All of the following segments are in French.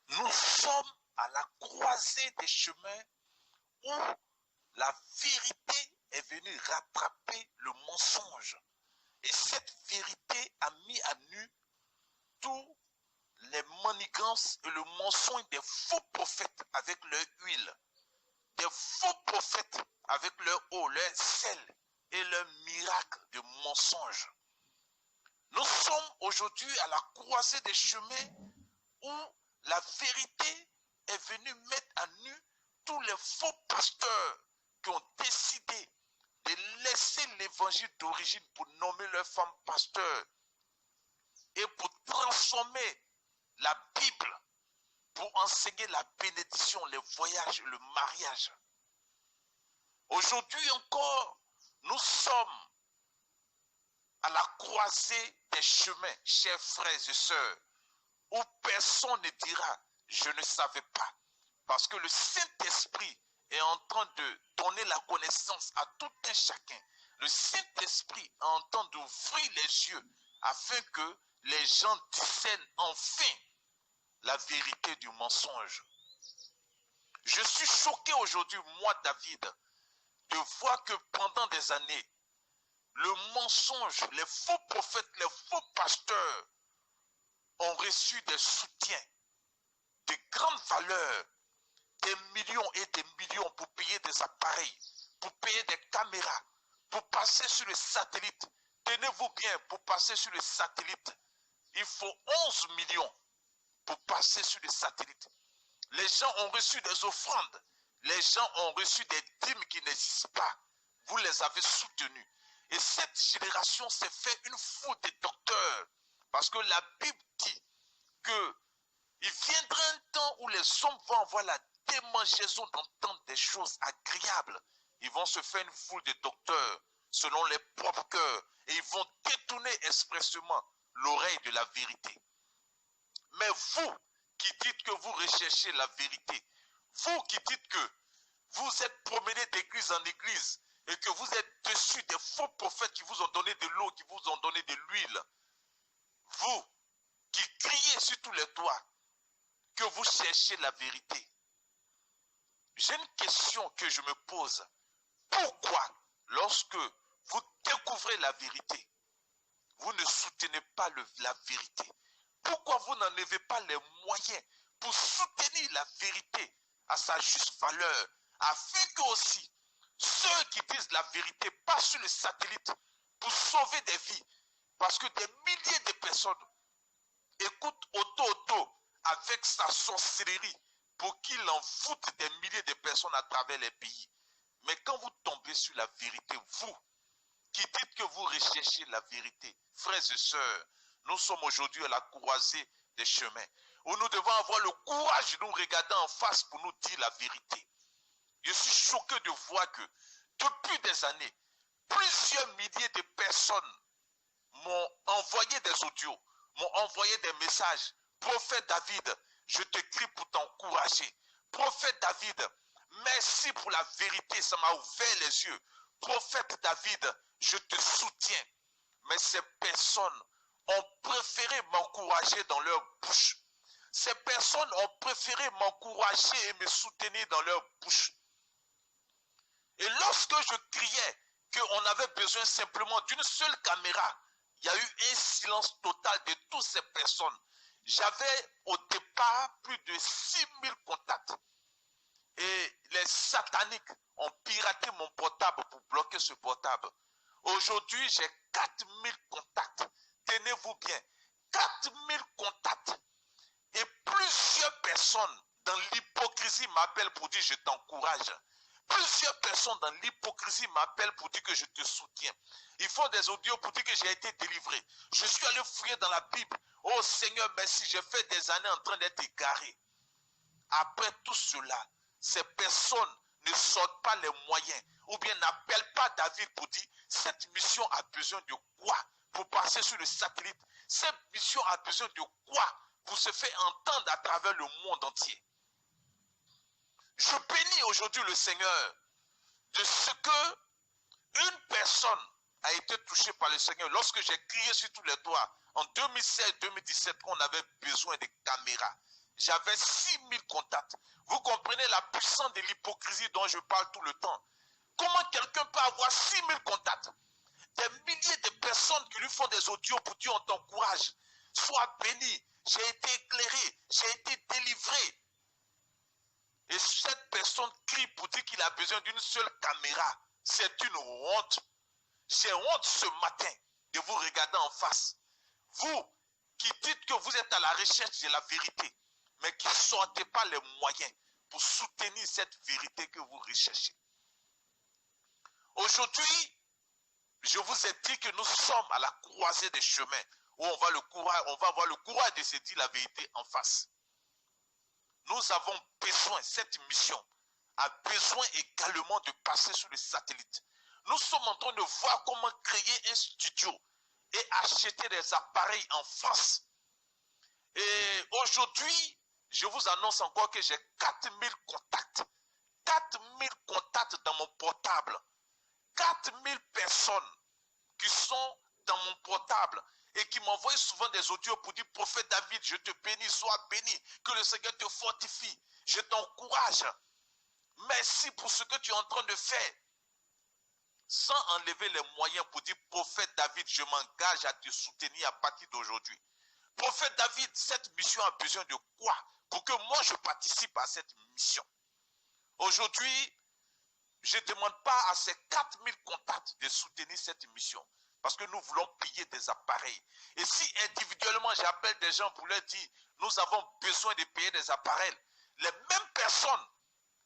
Nous sommes à la croisée des chemins où la vérité est venue rattraper le mensonge. Et cette vérité a mis à nu tous les manigances et le mensonge des faux prophètes avec leur huile. Des faux prophètes avec leur eau, leur sel et leur miracle de mensonge. Nous sommes aujourd'hui à la croisée des chemins où la vérité est venue mettre à nu tous les faux pasteurs qui ont décidé de laisser l'évangile d'origine pour nommer leurs femmes pasteurs et pour transformer la Bible, pour enseigner la bénédiction, les voyages, le mariage. Aujourd'hui encore, nous sommes à la croisée des chemins, chers frères et sœurs, où personne ne dira « je ne savais pas ». Parce que le Saint-Esprit est en train de donner la connaissance à tout un chacun. Le Saint-Esprit est en train d'ouvrir les yeux afin que les gens discernent enfin la vérité du mensonge. Je suis choqué aujourd'hui, moi David, de voir que pendant des années, le mensonge, les faux prophètes, les faux pasteurs ont reçu des soutiens de grande valeur, des millions et des millions pour payer des appareils, pour payer des caméras, pour passer sur le satellite. Tenez-vous bien, pour passer sur le satellite, il faut 11 millions pour passer sur le satellite. Les gens ont reçu des offrandes, les gens ont reçu des dîmes qui n'existent pas. Vous les avez soutenus. Et cette génération s'est fait une foule de docteurs. Parce que la Bible dit qu'il viendra un temps où les hommes vont avoir la démangeaison d'entendre des choses agréables. Ils vont se faire une foule de docteurs selon les propres cœurs. Et ils vont détourner expressément l'oreille de la vérité. Mais vous qui dites que vous recherchez la vérité, vous qui dites que vous êtes promené d'église en église et que vous êtes dessus des faux prophètes qui vous ont donné de l'eau, qui vous ont donné de l'huile, vous qui criez sur tous les toits que vous cherchez la vérité, j'ai une question que je me pose. Pourquoi, lorsque vous découvrez la vérité, vous ne soutenez pas la vérité? Pourquoi vous n'en avez pas les moyens pour soutenir la vérité à sa juste valeur, afin que aussi ceux qui disent la vérité passent sur le satellite pour sauver des vies? Parce que des milliers de personnes écoutent Auto avec sa sorcellerie pour qu'il en foute des milliers de personnes à travers les pays. Mais quand vous tombez sur la vérité, vous qui dites que vous recherchez la vérité, frères et sœurs, nous sommes aujourd'hui à la croisée des chemins, où nous devons avoir le courage de nous regarder en face pour nous dire la vérité. Je suis choqué de voir que, depuis des années, plusieurs milliers de personnes m'ont envoyé des audios, m'ont envoyé des messages. Prophète David, je t'écris pour t'encourager. Prophète David, merci pour la vérité, ça m'a ouvert les yeux. Prophète David, je te soutiens. Mais ces personnes ont préféré m'encourager dans leur bouche. Ces personnes ont préféré m'encourager et me soutenir dans leur bouche. Et lorsque je criais qu'on avait besoin simplement d'une seule caméra, il y a eu un silence total de toutes ces personnes. J'avais au départ plus de 6000 contacts. Et les sataniques ont piraté mon portable pour bloquer ce portable. Aujourd'hui, j'ai 4000 contacts. Tenez-vous bien, 4000 contacts. Et plusieurs personnes dans l'hypocrisie m'appellent pour dire je t'encourage. Plusieurs personnes dans l'hypocrisie m'appellent pour dire que je te soutiens. Ils font des audios pour dire que j'ai été délivré. Je suis allé fouiller dans la Bible. Oh Seigneur, merci, j'ai fait des années en train d'être égaré. Après tout cela, ces personnes ne sortent pas les moyens ou bien n'appellent pas David pour dire cette mission a besoin de quoi pour passer sur le satellite. Cette mission a besoin de quoi pour se faire entendre à travers le monde entier. Je bénis aujourd'hui le Seigneur de ce que une personne a été touchée par le Seigneur lorsque j'ai crié sur tous les toits en 2016-2017 qu'on avait besoin de caméras. j'avais 6000 contacts. Vous comprenez la puissance de l'hypocrisie dont je parle tout le temps. Comment quelqu'un peut avoir 6000 contacts? Des milliers de personnes qui lui font des audios pour dire on t'encourage. Sois béni, j'ai été éclairé, j'ai été délivré. Et cette personne crie pour dire qu'il a besoin d'une seule caméra. C'est une honte. J'ai honte ce matin de vous regarder en face. Vous qui dites que vous êtes à la recherche de la vérité, mais qui ne sortez pas les moyens pour soutenir cette vérité que vous recherchez. Aujourd'hui, je vous ai dit que nous sommes à la croisée des chemins où on va avoir le courage de se dire la vérité en face. Nous avons besoin, cette mission a besoin également de passer sur le satellite. Nous sommes en train de voir comment créer un studio et acheter des appareils en France. Et aujourd'hui, je vous annonce encore que j'ai 4000 contacts. 4000 contacts dans mon portable. 4000 personnes qui sont dans mon portable et qui m'envoient souvent des audios pour dire, prophète David, je te bénis, sois béni, que le Seigneur te fortifie, je t'encourage. Merci pour ce que tu es en train de faire. Sans enlever les moyens pour dire, prophète David, je m'engage à te soutenir à partir d'aujourd'hui. Prophète David, cette mission a besoin de quoi pour que moi je participe à cette mission? Aujourd'hui, je ne demande pas à ces 4000 contacts de soutenir cette mission. Parce que nous voulons payer des appareils. Et si individuellement j'appelle des gens pour leur dire, nous avons besoin de payer des appareils, les mêmes personnes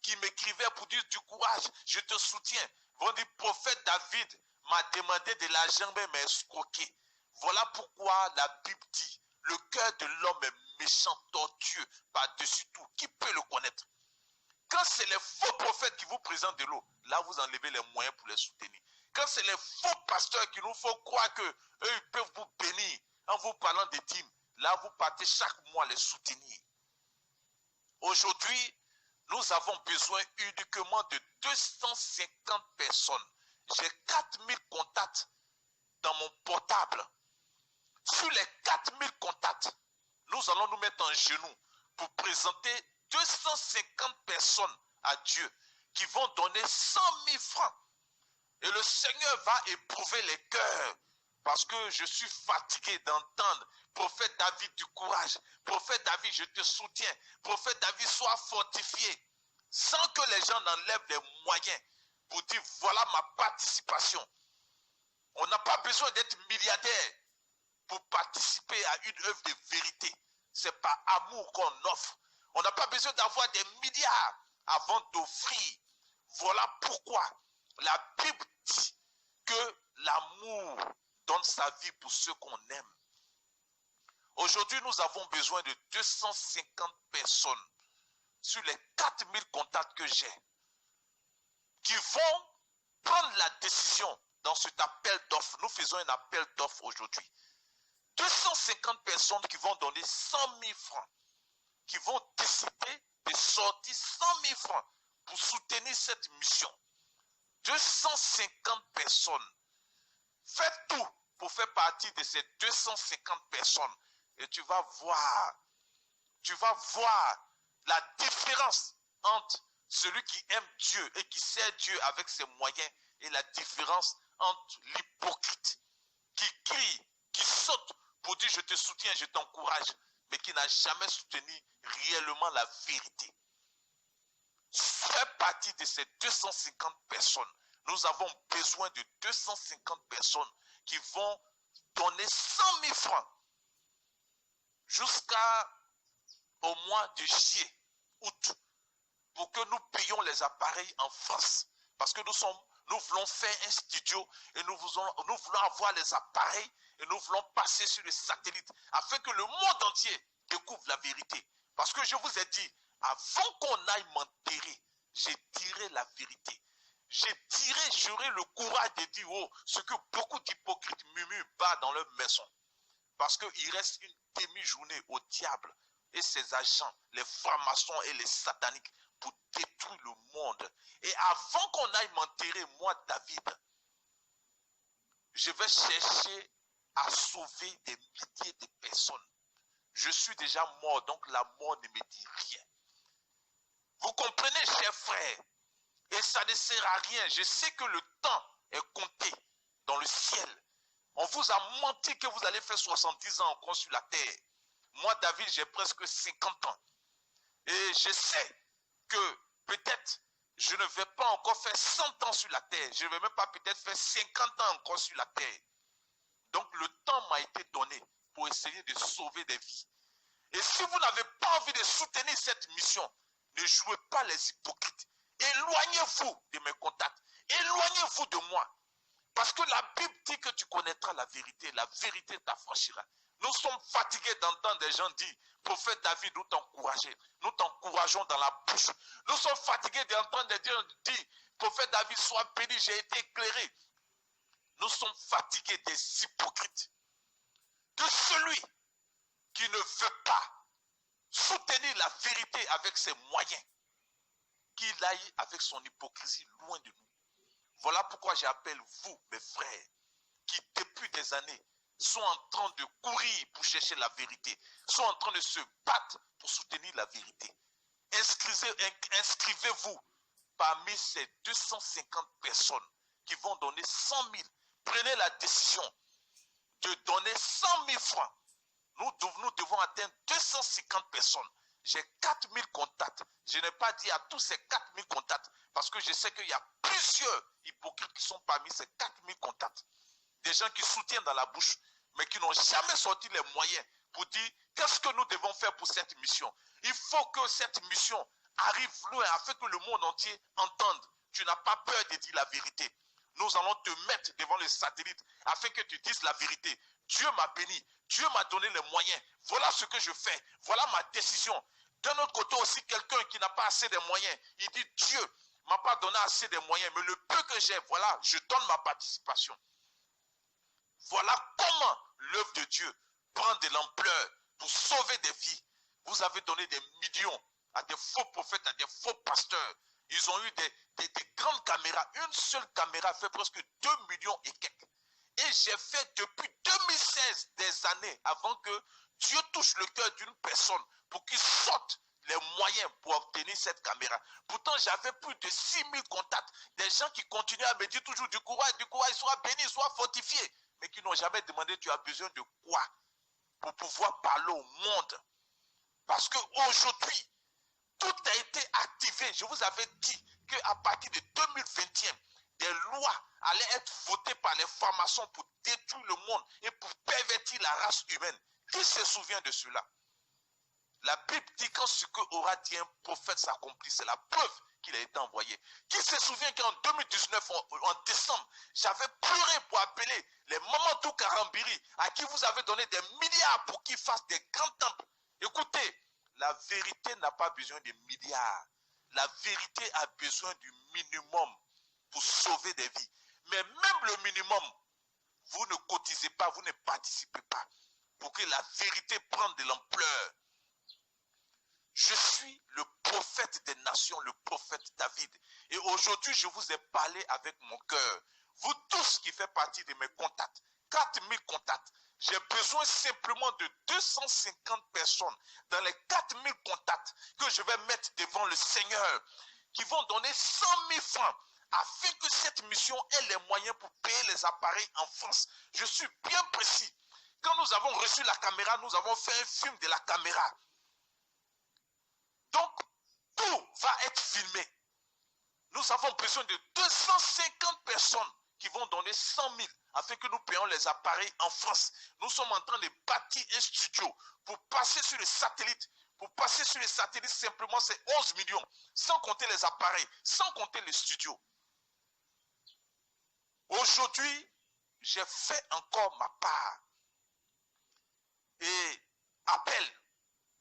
qui m'écrivaient pour dire du courage, je te soutiens, vont dire, prophète David m'a demandé de l'argent mais m'a escroqué. Voilà pourquoi la Bible dit, le cœur de l'homme est méchant, tortueux, par-dessus tout. Qui peut le connaître? Quand c'est les faux prophètes qui vous présentent de l'eau, là vous enlevez les moyens pour les soutenir. Quand c'est les faux pasteurs qui nous font croire qu'eux ils peuvent vous bénir en vous parlant des dîmes, là vous partez chaque mois les soutenir. Aujourd'hui, nous avons besoin uniquement de 250 personnes. J'ai 4000 contacts dans mon portable. Sur les 4000 contacts, nous allons nous mettre en genoux pour présenter 250 personnes à Dieu qui vont donner 100 000 francs. Et le Seigneur va éprouver les cœurs parce que je suis fatigué d'entendre prophète David du courage, prophète David je te soutiens, prophète David sois fortifié, sans que les gens n'enlèvent les moyens pour dire voilà ma participation. On n'a pas besoin d'être milliardaire pour participer à une œuvre de vérité. C'est par amour qu'on offre. On n'a pas besoin d'avoir des milliards avant d'offrir. Voilà pourquoi la Bible dit que l'amour donne sa vie pour ceux qu'on aime. Aujourd'hui, nous avons besoin de 250 personnes sur les 4000 contacts que j'ai qui vont prendre la décision dans cet appel d'offres. Nous faisons un appel d'offres aujourd'hui. 250 personnes qui vont donner 100 000 francs, qui vont décider de sortir 100 000 francs pour soutenir cette mission. 250 personnes. Faites tout pour faire partie de ces 250 personnes et tu vas voir la différence entre celui qui aime Dieu et qui sert Dieu avec ses moyens et la différence entre l'hypocrite qui crie, qui saute pour dire je te soutiens, je t'encourage, mais qui n'a jamais soutenu réellement la vérité. Fais partie de ces 250 personnes. Nous avons besoin de 250 personnes qui vont donner 100 000 francs jusqu'au mois de juillet, août, pour que nous payions les appareils en France. Parce que nous voulons faire un studio et nous voulons avoir les appareils et nous voulons passer sur le satellite afin que le monde entier découvre la vérité. Parce que je vous ai dit, avant qu'on aille m'enterrer, je dirai la vérité. J'aurai le courage de dire ce que beaucoup d'hypocrites murmurent bas dans leur maison. Parce qu'il reste une demi-journée au diable et ses agents, les francs-maçons et les sataniques, pour détruire le monde. Et avant qu'on aille m'enterrer, moi, David, je vais chercher à sauver des milliers de personnes. Je suis déjà mort, donc la mort ne me dit rien. Vous comprenez, chers frères? Et ça ne sert à rien. Je sais que le temps est compté dans le ciel. On vous a menti que vous allez faire 70 ans encore sur la terre. Moi, David, j'ai presque 50 ans. Et je sais que peut-être je ne vais pas encore faire 100 ans sur la terre. Je ne vais même pas peut-être faire 50 ans encore sur la terre. Donc le temps m'a été donné pour essayer de sauver des vies. Et si vous n'avez pas envie de soutenir cette mission, ne jouez pas les hypocrites. Éloignez-vous de mes contacts. Éloignez-vous de moi. Parce que la Bible dit que tu connaîtras la vérité t'affranchira. Nous sommes fatigués d'entendre des gens dire, prophète David, nous t'encourageons dans la bouche. Nous sommes fatigués d'entendre des gens dire, prophète David, sois béni, j'ai été éclairé. Nous sommes fatigués des hypocrites. Que celui qui ne veut pas soutenir la vérité avec ses moyens, qu'il aille avec son hypocrisie loin de nous. Voilà pourquoi j'appelle vous, mes frères, qui depuis des années sont en train de courir pour chercher la vérité, sont en train de se battre pour soutenir la vérité. Inscrivez-vous parmi ces 250 personnes qui vont donner 100 000. Prenez la décision de donner 100 000 francs. Nous devons atteindre 250 personnes. J'ai 4 000 contacts. Je n'ai pas dit à tous ces 4 000 contacts parce que je sais qu'il y a plusieurs hypocrites qui sont parmi ces 4 000 contacts. Des gens qui soutiennent dans la bouche, mais qui n'ont jamais sorti les moyens pour dire qu'est-ce que nous devons faire pour cette mission. Il faut que cette mission arrive loin afin que le monde entier entende. Tu n'as pas peur de dire la vérité. Nous allons te mettre devant le satellite afin que tu dises la vérité. Dieu m'a béni. Dieu m'a donné les moyens. Voilà ce que je fais. Voilà ma décision. D'un autre côté aussi, quelqu'un qui n'a pas assez de moyens, il dit Dieu m'a pas donné assez de moyens, mais le peu que j'ai, voilà, je donne ma participation. Voilà comment l'œuvre de Dieu prend de l'ampleur pour sauver des vies. Vous avez donné des millions à des faux prophètes, à des faux pasteurs. Ils ont eu des grandes caméras. Une seule caméra fait presque 2 millions et quelques. Et j'ai fait depuis 2016 des années avant que Dieu touche le cœur d'une personne pour qu'il sorte les moyens pour obtenir cette caméra. Pourtant, j'avais plus de 6 000 contacts. Des gens qui continuent à me dire toujours du courage, sois béni, sois fortifié. Mais qui n'ont jamais demandé tu as besoin de quoi pour pouvoir parler au monde. Parce qu'aujourd'hui, tout a été activé. Je vous avais dit qu'à partir de 2021, des lois allaient être votées par les francs-maçons pour détruire le monde et pour pervertir la race humaine. Qui se souvient de cela? La Bible dit quand ce qu'aura dit un prophète s'accomplit, c'est la preuve qu'il a été envoyé. Qui se souvient qu'en 2019, en décembre, j'avais pleuré pour appeler les Mamadou Karambiri, à qui vous avez donné des milliards pour qu'ils fassent des grands temples. Écoutez, la vérité n'a pas besoin de milliards. La vérité a besoin du minimum pour sauver des vies. Mais même le minimum, vous ne cotisez pas, vous ne participez pas pour que la vérité prenne de l'ampleur. Je suis le prophète des nations, le prophète David. Et aujourd'hui, je vous ai parlé avec mon cœur. Vous tous qui faites partie de mes contacts, 4000 contacts, j'ai besoin simplement de 250 personnes dans les 4000 contacts que je vais mettre devant le Seigneur, qui vont donner 100 000 francs afin que cette mission ait les moyens pour payer les appareils en France. Je suis bien précis. Quand nous avons reçu la caméra, nous avons fait un film de la caméra. Donc, tout va être filmé. Nous avons besoin de 250 personnes qui vont donner 100 000 afin que nous payions les appareils en France. Nous sommes en train de bâtir un studio pour passer sur le satellite. Pour passer sur le satellite, simplement, c'est 11 millions, sans compter les appareils, sans compter le studio. Aujourd'hui, j'ai fait encore ma part. Et appelle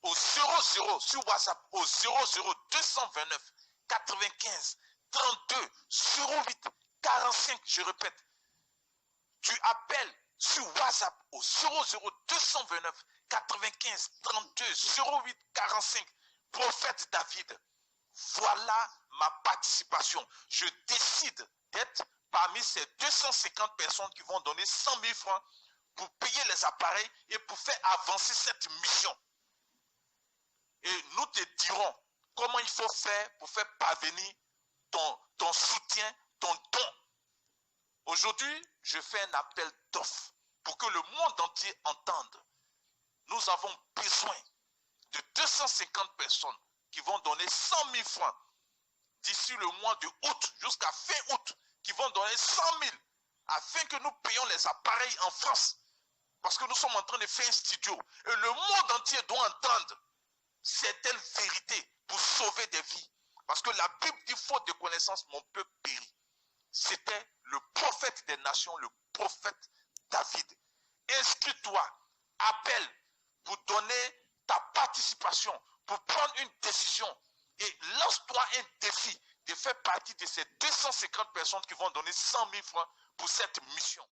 au 00 sur WhatsApp, au 00 229 95 32 08 45, je répète. Tu appelles sur WhatsApp au 00 229 95 32 08 45. Prophète David, voilà ma participation. Je décide d'être parmi ces 250 personnes qui vont donner 100 000 francs pour payer les appareils et pour faire avancer cette mission. Et nous te dirons comment il faut faire pour faire parvenir ton soutien, ton don. Aujourd'hui, je fais un appel d'offres pour que le monde entier entende. Nous avons besoin de 250 personnes qui vont donner 100 000 francs d'ici le mois de août jusqu'à fin août, qui vont donner 100 000 afin que nous payions les appareils en France. Parce que nous sommes en train de faire un studio et le monde entier doit entendre certaines vérités pour sauver des vies. Parce que la Bible dit faute de connaissance, mon peuple périt. C'était le prophète des nations, le prophète David. Inscris-toi, appelle pour donner ta participation, pour prendre une décision et lance-toi un défi de faire partie de ces 250 personnes qui vont donner 100 000 francs pour cette mission.